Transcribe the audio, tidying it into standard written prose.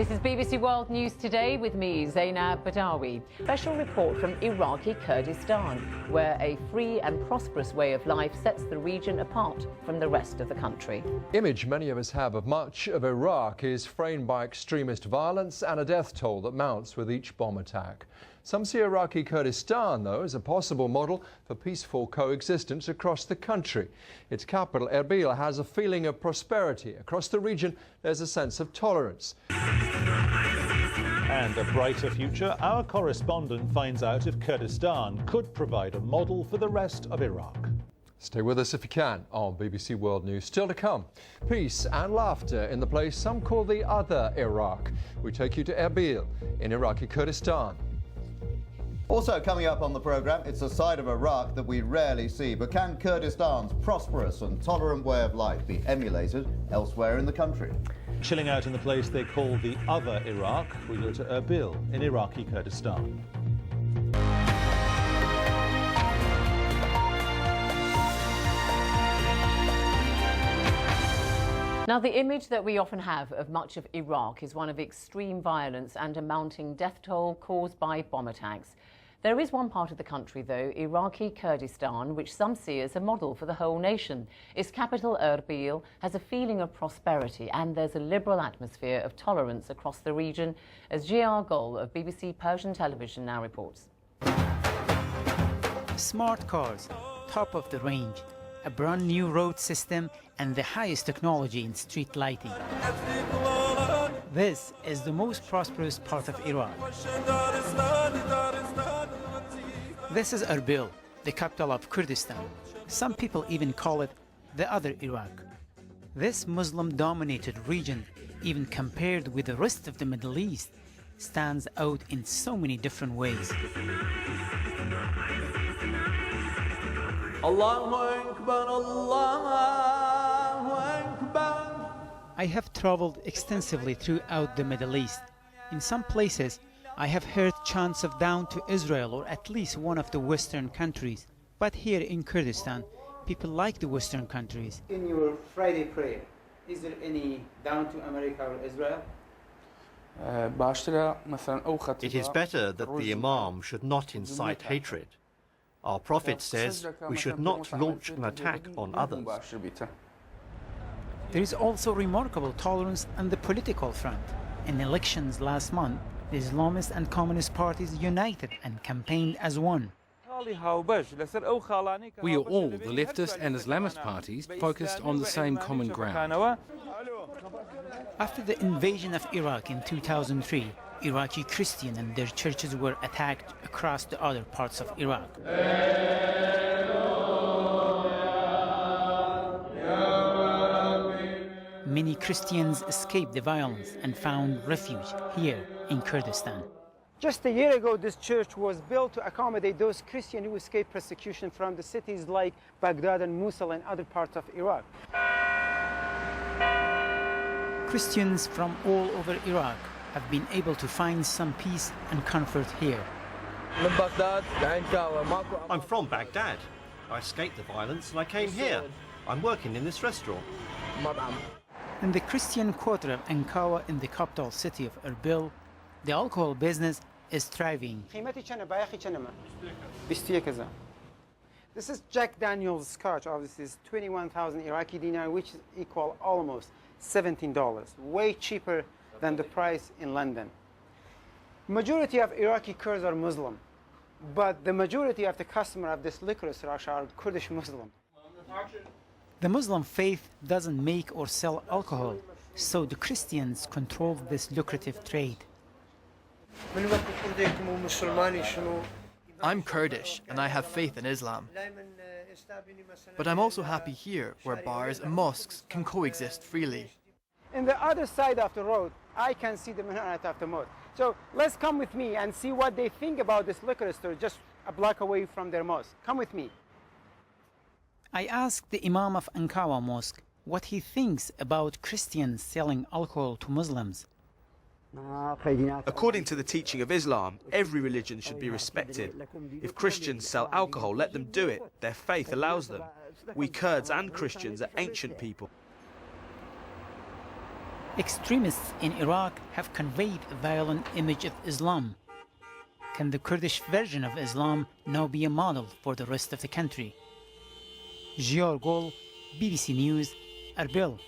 This is BBC World News Today with me, Zainab Badawi. Special report from Iraqi Kurdistan, where a free and prosperous way of life sets the region apart from the rest of the country. The image many of us have of much of Iraq is framed by extremist violence and a death toll that mounts with each bomb attack. Some see Iraqi Kurdistan, though, as a possible model for peaceful coexistence across the country. Its capital, Erbil, has a feeling of prosperity. Across the region, there's a sense of tolerance. And a brighter future, our correspondent finds out if Kurdistan could provide a model for the rest of Iraq. Stay with us if you can on BBC World News. Still to come, peace and laughter in the place some call the other Iraq. We take you to Erbil in Iraqi Kurdistan. Also coming up on the programme, it's a side of Iraq that we rarely see. But can Kurdistan's prosperous and tolerant way of life be emulated elsewhere in the country? Chilling out in the place they call the other Iraq, we go to Erbil in Iraqi Kurdistan. Now, the image that we often have of much of Iraq is one of extreme violence and a mounting death toll caused by bomb attacks. There is one part of the country, though, Iraqi Kurdistan, which some see as a model for the whole nation. Its capital, Erbil, has a feeling of prosperity, and there's a liberal atmosphere of tolerance across the region, as Jiyar of BBC Persian Television now reports. Smart cars, top of the range, a brand new road system, and the highest technology in street lighting. This is the most prosperous part of Iraq. This is Erbil, the capital of Kurdistan. Some people even call it the other Iraq. This Muslim-dominated region, even compared with the rest of the Middle East, stands out in so many different ways. I have traveled extensively throughout the Middle East. In some places, I have heard chants of down to Israel or at least one of the Western countries. But here in Kurdistan, people like the Western countries. In your Friday prayer, is there any down to America or Israel? It is better that the Imam should not incite hatred. Our Prophet says we should not launch an attack on others. There is also remarkable tolerance on the political front. In elections last month, the Islamist and Communist parties united and campaigned as one. We are all, the leftist and Islamist parties, focused on the same common ground. After the invasion of Iraq in 2003, Iraqi Christians and their churches were attacked across the other parts of Iraq. Many Christians escaped the violence and found refuge here in Kurdistan. Just a year ago, this church was built to accommodate those Christians who escaped persecution from the cities like Baghdad and Mosul and other parts of Iraq. Christians from all over Iraq have been able to find some peace and comfort here. I'm from Baghdad. I escaped the violence and I came here. I'm working in this restaurant. In the Christian quarter of Ankawa in the capital city of Erbil, the alcohol business is thriving. This is Jack Daniel's Scotch. Obviously, it's 21,000 Iraqi dinar, which is equal almost $17, way cheaper than the price in London. Majority of Iraqi Kurds are Muslim, but the majority of the customer of this liquor store are Kurdish Muslim. The Muslim faith doesn't make or sell alcohol, so the Christians control this lucrative trade. I'm Kurdish and I have faith in Islam. But I'm also happy here, where bars and mosques can coexist freely. In the other side of the road, I can see the minaret of the mosque. So let's come with me and see what they think about this liquor store just a block away from their mosque. Come with me. I asked the Imam of Ankawa Mosque what he thinks about Christians selling alcohol to Muslims. According to the teaching of Islam, every religion should be respected. If Christians sell alcohol, let them do it. Their faith allows them. We Kurds and Christians are ancient people. Extremists in Iraq have conveyed a violent image of Islam. Can the Kurdish version of Islam now be a model for the rest of the country? Jiyar, BBC News, Erbil.